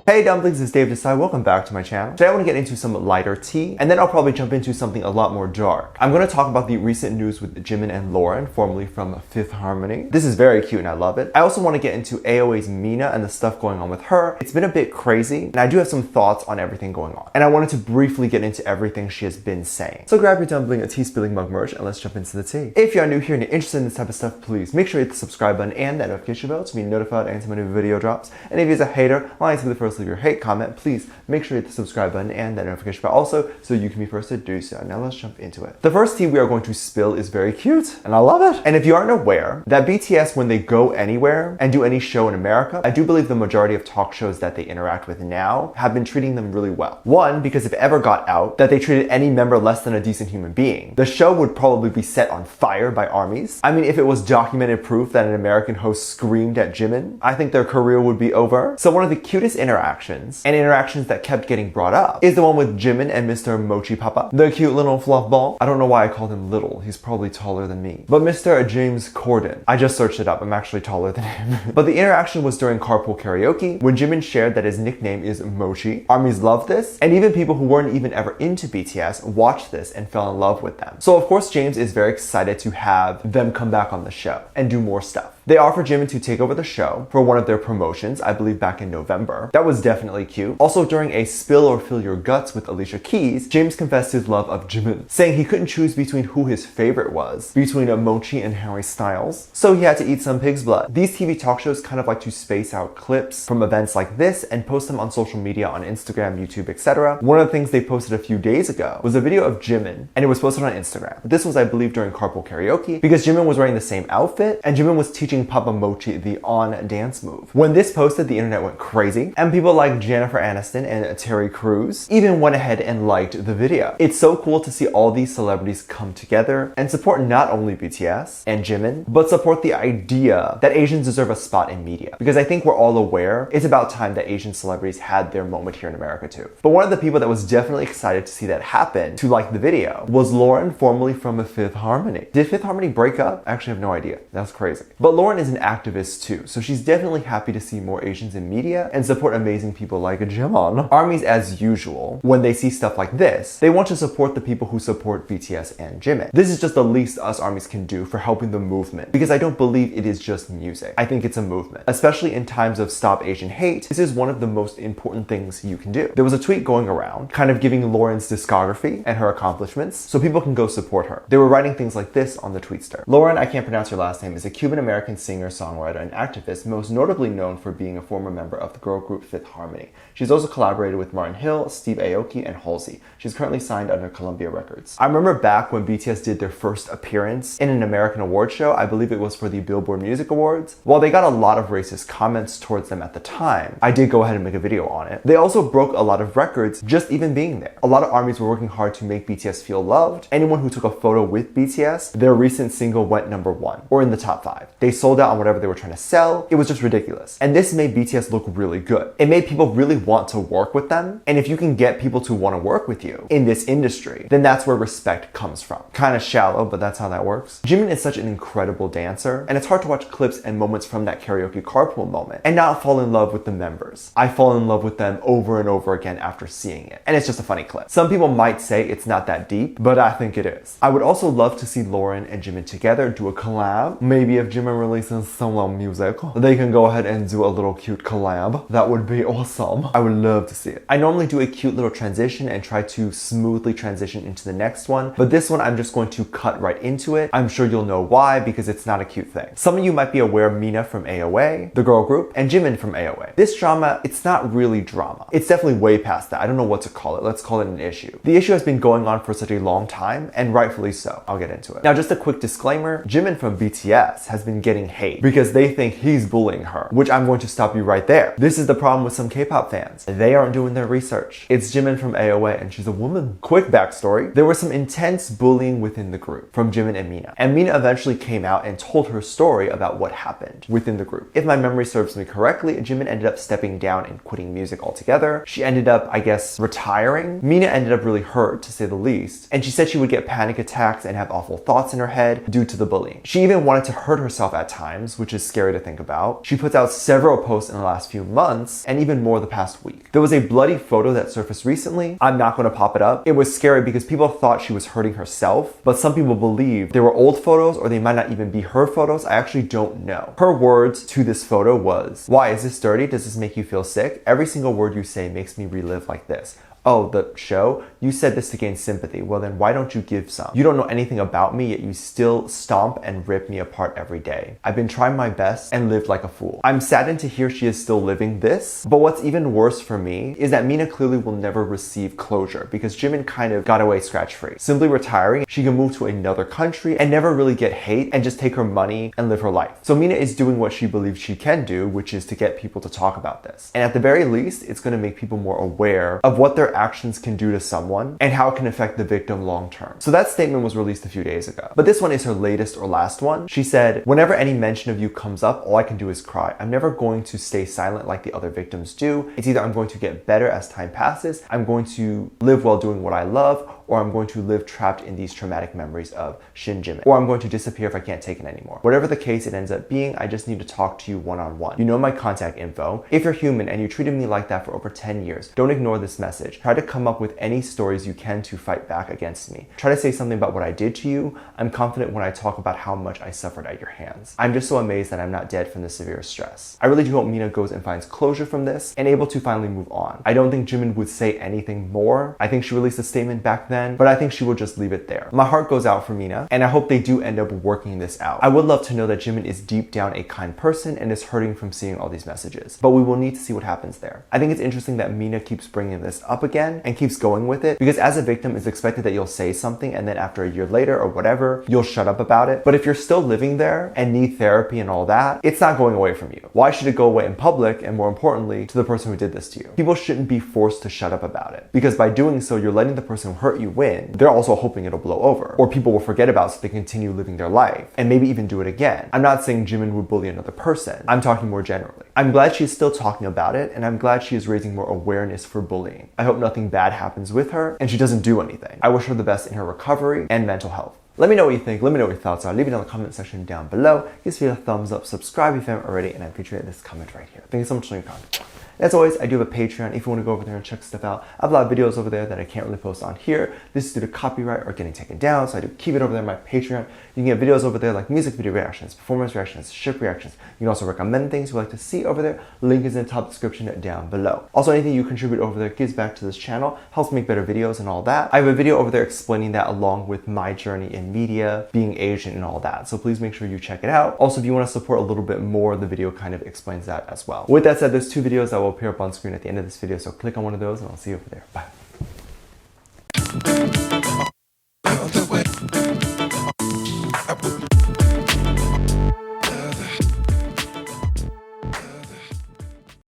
Hey dumplings, it's Dave Desai. Welcome back to my channel. Today I want to get into some lighter tea, and then I'll probably jump into something a lot more dark. I'm going to talk about the recent news with Jimin and Lauren, formerly from Fifth Harmony. This is very cute and I love it. I also want to get into AOA's Mina and the stuff going on with her. It's been a bit crazy, and I do have some thoughts on everything going on. And I wanted to briefly get into everything she has been saying. So grab your dumpling, a tea spilling mug merch, and let's jump into the tea. If you are new here and you're interested in this type of stuff, please make sure you hit the subscribe button and that notification bell to be notified anytime a new video drops. And if you're a hater, lying to be the first to leave your hate comment, please make sure you hit the subscribe button and that notification bell also so you can be first to do so. Now let's jump into it. The first tea we are going to spill is very cute and I love it. And if you aren't aware, that BTS, when they go anywhere and do any show in America, I do believe the majority of talk shows that they interact with now have been treating them really well. One, because if it ever got out that they treated any member less than a decent human being, the show would probably be set on fire by armies. I mean, if it was documented proof that an American host screamed at Jimin, I think their career would be over. So one of the cutest interactions and interactions that kept getting brought up is the one with Jimin and Mr. Mochi Papa, the cute little fluff ball. I don't know why I called him little, he's probably taller than me. But Mr. James Corden, I just searched it up, I'm actually taller than him. But the interaction was during Carpool Karaoke when Jimin shared that his nickname is Mochi. Armies loved this, and even people who weren't even ever into BTS watched this and fell in love with them. So of course James is very excited to have them come back on the show and do more stuff. They offered Jimin to take over the show for one of their promotions, I believe back in November. That was definitely cute. Also, during a Spill or Fill Your Guts with Alicia Keys, James confessed his love of Jimin, saying he couldn't choose between who his favorite was, between a Mochi and Harry Styles, so he had to eat some pig's blood. These TV talk shows kind of like to space out clips from events like this and post them on social media on Instagram, YouTube, etc. One of the things they posted a few days ago was a video of Jimin, and it was posted on Instagram. This was, I believe, during Carpool Karaoke, because Jimin was wearing the same outfit, and Jimin was teaching Papa Mochi the on dance move. When this posted, the internet went crazy, and people like Jennifer Aniston and Terry Crews even went ahead and liked the video. It's so cool to see all these celebrities come together and support not only BTS and Jimin, but support the idea that Asians deserve a spot in media. Because I think we're all aware it's about time that Asian celebrities had their moment here in America too. But one of the people that was definitely excited to see that happen, to like the video, was Lauren, formerly from Fifth Harmony. Did Fifth Harmony break up? I actually have no idea. That's crazy. But Lauren is an activist too, so she's definitely happy to see more Asians in media and support amazing people like Jimin. Armies, as usual, when they see stuff like this, they want to support the people who support BTS and Jimin. This is just the least us armies can do for helping the movement, because I don't believe it is just music. I think it's a movement. Especially in times of Stop Asian Hate, this is one of the most important things you can do. There was a tweet going around, kind of giving Lauren's discography and her accomplishments, so people can go support her. They were writing things like this on the tweetster. Lauren, I can't pronounce her last name, is a Cuban-American singer, songwriter, and activist, most notably known for being a former member of the girl group Fifth Harmony. She's also collaborated with Martin Hill, Steve Aoki, and Halsey. She's currently signed under Columbia Records. I remember back when BTS did their first appearance in an American award show, I believe it was for the Billboard Music Awards. While they got a lot of racist comments towards them at the time, I did go ahead and make a video on it. They also broke a lot of records just even being there. A lot of armies were working hard to make BTS feel loved. Anyone who took a photo with BTS, their recent single went #1 or in the top 5. They sold out on whatever they were trying to sell. It was just ridiculous. And this made BTS look really good. It made people really want to work with them. And if you can get people to want to work with you in this industry, then that's where respect comes from. Kind of shallow, but that's how that works. Jimin is such an incredible dancer, and it's hard to watch clips and moments from that karaoke carpool moment and not fall in love with the members. I fall in love with them over and over again after seeing it. And it's just a funny clip. Some people might say it's not that deep, but I think it is. I would also love to see Lauren and Jimin together do a collab. Maybe if Jimin releases some music, they can go ahead and do a little cute collab. That would be awesome. I would love to see it. I normally do a cute little transition and try to smoothly transition into the next one, but this one I'm just going to cut right into it. I'm sure you'll know why, because it's not a cute thing. Some of you might be aware of Mina from AOA, the girl group, and Jimin from AOA. This drama, it's not really drama. It's definitely way past that. I don't know what to call it. Let's call it an issue. The issue has been going on for such a long time, and rightfully so. I'll get into it. Now, just a quick disclaimer, Jimin from BTS has been getting hate because they think he's bullying her, which I'm going to stop you right there. This is the problem with some K-pop fans. They aren't doing their research. It's Jimin from AOA, and she's a woman. Quick backstory. There was some intense bullying within the group from Jimin and Mina. And Mina eventually came out and told her story about what happened within the group. If my memory serves me correctly, Jimin ended up stepping down and quitting music altogether. She ended up, I guess, retiring. Mina ended up really hurt, to say the least. And she said she would get panic attacks and have awful thoughts in her head due to the bullying. She even wanted to hurt herself at times, which is scary to think about. She puts out several posts in the last few months, and and even more the past week. There was a bloody photo that surfaced recently. I'm not going to pop it up. It was scary because people thought she was hurting herself, but some people believe they were old photos or they might not even be her photos. I actually don't know. Her words to this photo was, "Why is this dirty? Does this make you feel sick? Every single word you say makes me relive like this. Oh, the show? You said this to gain sympathy. Well then, why don't you give some? You don't know anything about me, yet you still stomp and rip me apart every day. I've been trying my best and lived like a fool." I'm saddened to hear she is still living this, but what's even worse for me is that Mina clearly will never receive closure because Jimin kind of got away scratch-free. Simply retiring, she can move to another country and never really get hate and just take her money and live her life. So Mina is doing what she believes she can do, which is to get people to talk about this. And at the very least, it's going to make people more aware of what their actions can do to someone and how it can affect the victim long term. So that statement was released a few days ago. But this one is her latest or last one. She said, "Whenever any mention of you comes up, all I can do is cry. I'm never going to stay silent like the other victims do. It's either I'm going to get better as time passes, I'm going to live while doing what I love, or I'm going to live trapped in these traumatic memories of Shin Jimin, or I'm going to disappear if I can't take it anymore. Whatever the case it ends up being, I just need to talk to you one-on-one. You know my contact info. If you're human and you treated me like that for over 10 years, don't ignore this message. Try to come up with any stories you can to fight back against me. Try to say something about what I did to you. I'm confident when I talk about how much I suffered at your hands. I'm just so amazed that I'm not dead from the severe stress." I really do hope Mina goes and finds closure from this and able to finally move on. I don't think Jimin would say anything more. I think she released a statement back then, but I think she will just leave it there. My heart goes out for Mina, and I hope they do end up working this out. I would love to know that Jimin is deep down a kind person and is hurting from seeing all these messages, but we will need to see what happens there. I think it's interesting that Mina keeps bringing this up again and keeps going with it, because as a victim, it's expected that you'll say something and then after a year later or whatever, you'll shut up about it. But if you're still living there and need therapy and all that, it's not going away from you. Why should it go away in public, and more importantly, to the person who did this to you? People shouldn't be forced to shut up about it, because by doing so, you're letting the person who hurt you win. They're also hoping it'll blow over, or people will forget about it so they continue living their life and maybe even do it again. I'm not saying Jimin would bully another person. I'm talking more generally. I'm glad she's still talking about it, and I'm glad she is raising more awareness for bullying. I hope nothing bad happens with her and she doesn't do anything. I wish her the best in her recovery and mental health. Let me know what you think. Let me know what your thoughts are. Leave it in the comment section down below. Give this video a thumbs up, subscribe if you haven't already, and I appreciate this comment right here. Thank you so much for your comment. As always, I do have a Patreon if you want to go over there and check stuff out. I have a lot of videos over there that I can't really post on here. This is due to copyright or getting taken down, so I do keep it over there on my Patreon. You can get videos over there like music video reactions, performance reactions, ship reactions. You can also recommend things you like to see over there. Link is in the top description down below. Also, anything you contribute over there gives back to this channel, helps make better videos and all that. I have a video over there explaining that along with my journey in media, being Asian and all that. So please make sure you check it out. Also, if you want to support a little bit more, the video kind of explains that as well. With that said, there's two videos that will appear up on screen at the end of this video, so click on one of those and I'll see you over there. Bye.